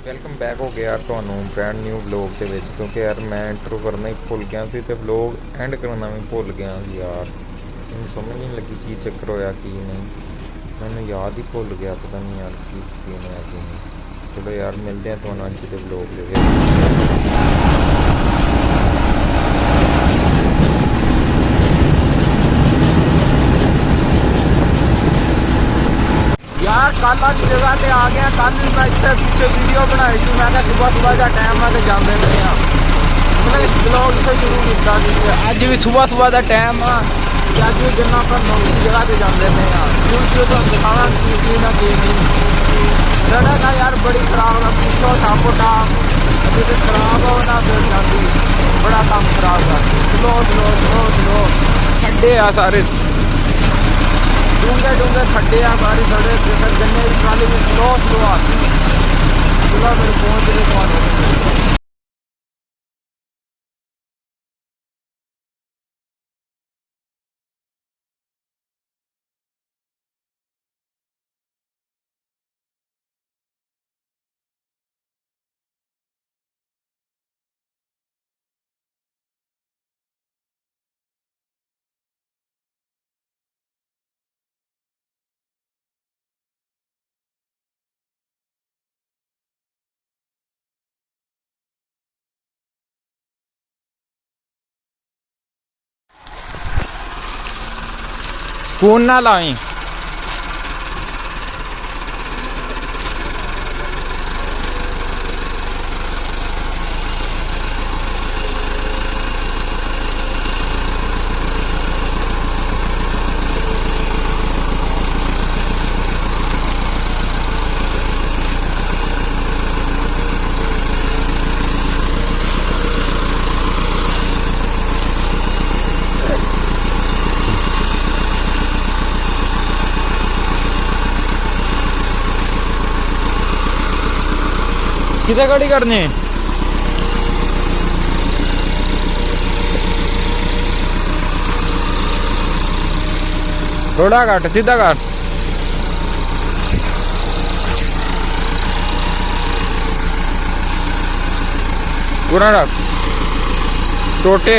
Welcome back ਹੋ ਗਿਆ ਯਾਰ ਤੁਹਾਨੂੰ ਬ੍ਰੈਂਡ ਨਿਊ ਵਲੌਗ ਦੇ ਵਿੱਚ, ਕਿਉਂਕਿ ਯਾਰ ਮੈਂ ਇੰਟਰੋ ਕਰਨਾ ਹੀ ਭੁੱਲ ਗਿਆ ਸੀ ਤੇ ਵਲੌਗ ਐਂਡ ਕਰਨਾ ਵੀ ਭੁੱਲ ਗਿਆ ਸੀ ਯਾਰ। ਮੈਨੂੰ ਸਮਝ ਨਹੀਂ ਲੱਗੀ ਕੀ ਚੱਕਰ ਹੋਇਆ ਕੀ ਨਹੀਂ, ਮੈਨੂੰ ਯਾਦ ਹੀ ਭੁੱਲ ਗਿਆ, ਪਤਾ ਨਹੀਂ ਯਾਰ ਕੀ ਸੀਨ ਹੋਇਆ ਕੀ ਨਹੀਂ। ਚਲੋ ਯਾਰ ਮਿਲਦੇ ਹਾਂ ਤੁਹਾਨੂੰ ਅੱਜ ਦੇ ਵਲੌਗ ਦੇ ਵਿੱਚ। यार कल वाली जगह पे आ गया। कल भी मैं इतने पीछे वीडियो बनाई थी, मैं सुबह सुबह का टाइम है जाते रहे हैं, मतलब ब्लॉग से शुरू किया। अज भी सुबह सुबह का टाइम आ, अज भी जिन्ना पर नौकरी जगह पे जाते रहे हैं। वीडियो तो दिखाना की ना की नहीं सड़क है यार बड़ी खराब है, पूछो टापो टाप अभी तो खराब हो ना फिर जाती, बड़ा काम खराब है। स्लो स्लो स्लो स्लो खड्डे आ सारे, डूंगे डूंगे खड्डे आ सारी सड़क, फिर गन्ने की ट्राली में स्लो स्लो आती है। चलो फिर पहुँच गए। फोन ना लाएं। किधर गाड़ी करनी है? थोड़ा काट सीधा काट। पूरा रख टोटे।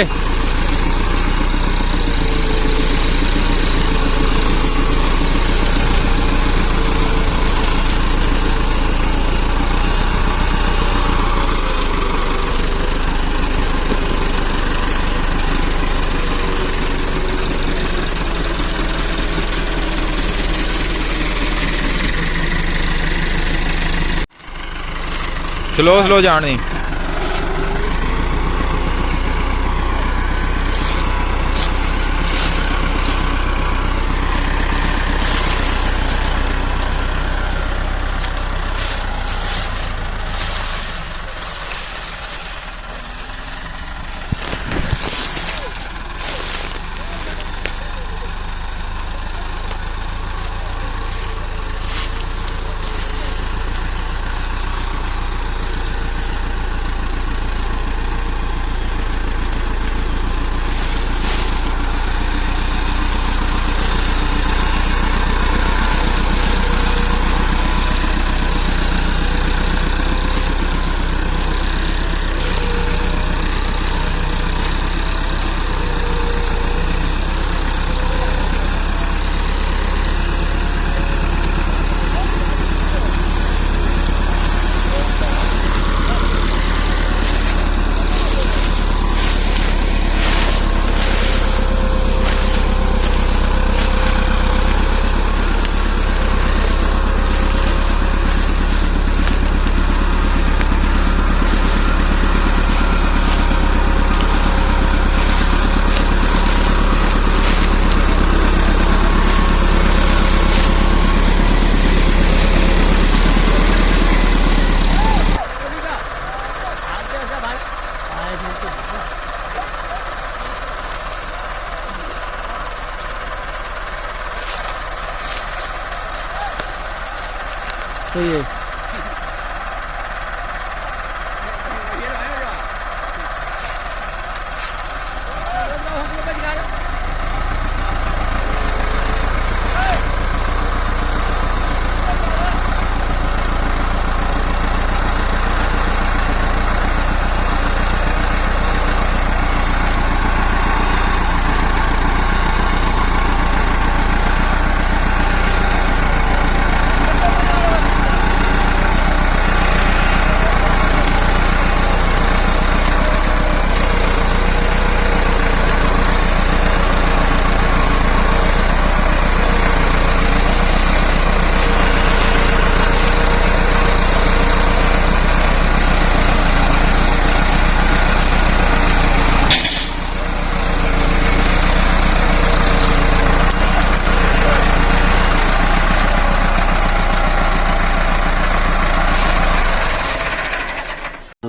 स्लो स्लो जानी।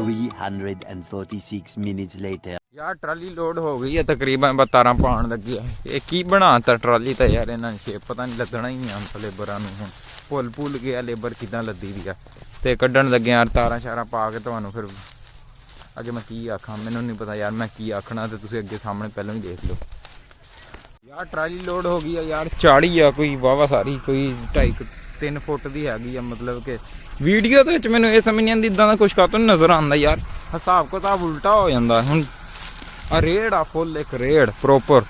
346 minutes later. ਯਾਰ ਟਰਾਲੀ ਲੋਡ ਹੋ ਗਈ ਹੈ ਤਕਰੀਬਨ 12 ਪਾਉਣ ਲੱਗੀ ਆ ਇਹ ਕੀ ਬਣਾਤਾ ਟਰਾਲੀ ਤਾਂ ਯਾਰ ਇਹਨਾਂ ਨੇ ਸ਼ੇਪ ਪਤਾ ਨਹੀਂ ਲੱਗਣਾ ਹੀ ਨਹੀਂ ਆਮ ਲੇਬਰਾਂ ਨੂੰ ਹੁਣ ਭੁੱਲ ਗਿਆ ਲੇਬਰ ਕਿੱਦਾਂ ਲੱਦੀ ਦੀ ਆ ਤੇ ਕੱਢਣ ਲੱਗੇ ਯਾਰ ਤਾਰਾਂ ਸ਼ਾਰਾਂ ਪਾ ਕੇ ਤੁਹਾਨੂੰ ਫਿਰ ਅੱਗੇ ਮੈਂ ਕੀ ਆਖਾਂ ਮੈਨੂੰ ਨਹੀਂ ਪਤਾ ਯਾਰ ਮੈਂ ਕੀ ਆਖਣਾ ਤੇ ਤੁਸੀਂ ਅੱਗੇ ਸਾਹਮਣੇ ਪਹਿਲਾਂ ਹੀ ਦੇਖ ਲਓ ਯਾਰ ਟਰਾਲੀ ਲੋਡ ਹੋ ਗਈ ਆ ਯਾਰ 40 ਆ ਕੋਈ ਵਾਵਾ ਸਾਰੀ ਕੋਈ 2.5-3 ਫੁੱਟ ਦੀ ਹੈਗੀ ਆ ਮਤਲਬ ਕਿ ਵੀਡੀਓ ਦੇ ਵਿੱਚ ਮੈਨੂੰ ਇਹ ਸਮਝ ਨਹੀਂ ਆਉਂਦੀ ਇਦਾਂ ਦਾ ਕੁਛ ਕਾਤੋਂ ਨਜ਼ਰ ਆਉਂਦਾ ਯਾਰ ਹਿਸਾਬ ਕਿਤਾਬ ਉਲਟਾ ਹੋ ਜਾਂਦਾ ਹੁਣ ਆ ਰੇੜ ਆ ਫੁੱਲ ਇੱਕ ਰੇੜ ਪ੍ਰੋਪਰ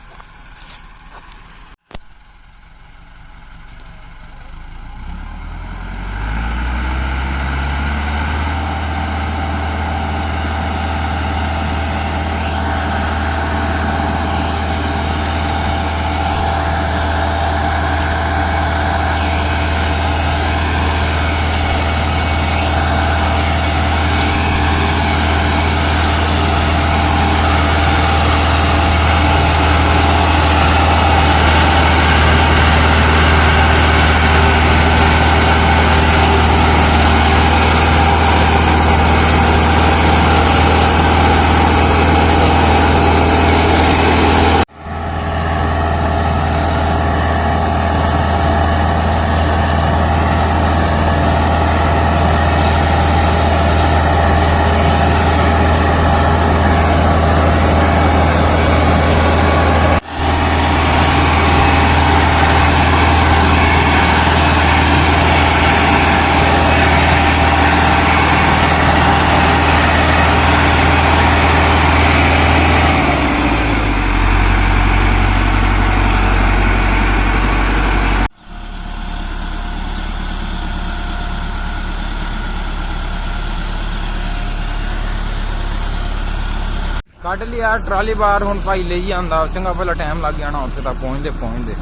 ਕੱਢ ਲਿਆ ਟਰਾਲੀ ਬਾਹਰ ਹੁਣ ਭਾਈ ਲਈ ਜਾਂਦਾ ਚੰਗਾ ਭਲਾ ਟਾਈਮ ਲੱਗ ਜਾਣਾ ਉੱਥੇ ਤੱਕ ਪਹੁੰਚਦੇ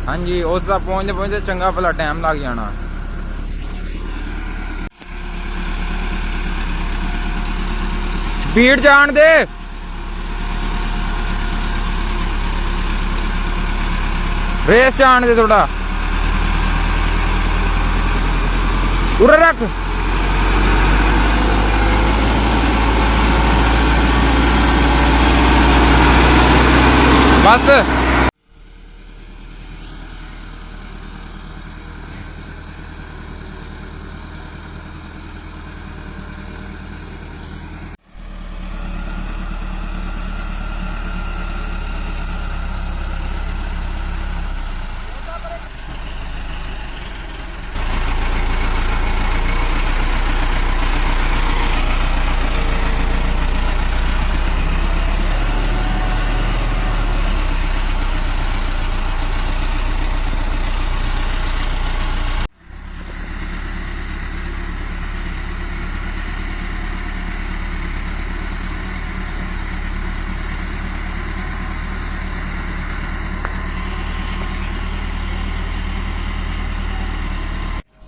ਹਾਂਜੀ ਉੱਥੇ ਤੱਕ ਪਹੁੰਚਦੇ ਚੰਗਾ ਭਲਾ ਟਾਈਮ ਲੱਗ ਜਾਣਾ ਸਪੀਡ ਜਾਣ ਦੇ ਰੇਸ ਜਾਣ ਦੇ ਥੋੜਾ ਉਰੇ ਰੱਖ ਬਸ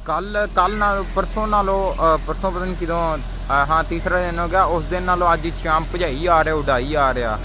ਕੱਲ ਨਾਲ ਪਰਸੋਂ ਪਰਸੋਂ ਪਤਾ ਨਹੀਂ ਕਿਦੋਂ ਹਾਂ ਤੀਸਰਾ ਦਿਨ ਹੋ ਗਿਆ ਉਸ ਦਿਨ ਨਾਲੋਂ ਅੱਜ ਸ਼ਾਮ ਭਜਾਈ ਆ ਰਿਹਾ ਉਡਾਈ ਆ ਰਿਹਾ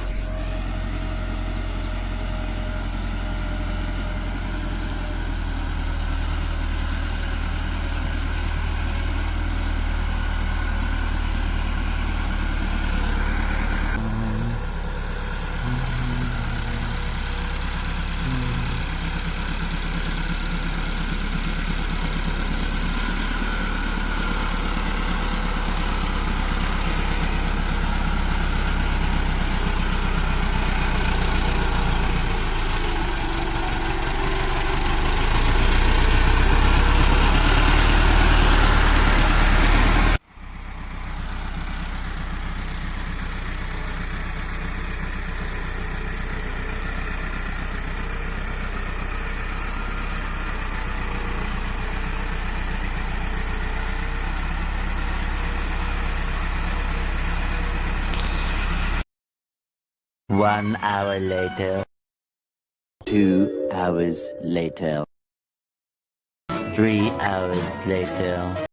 One hour later. 2 hours later. 3 hours later.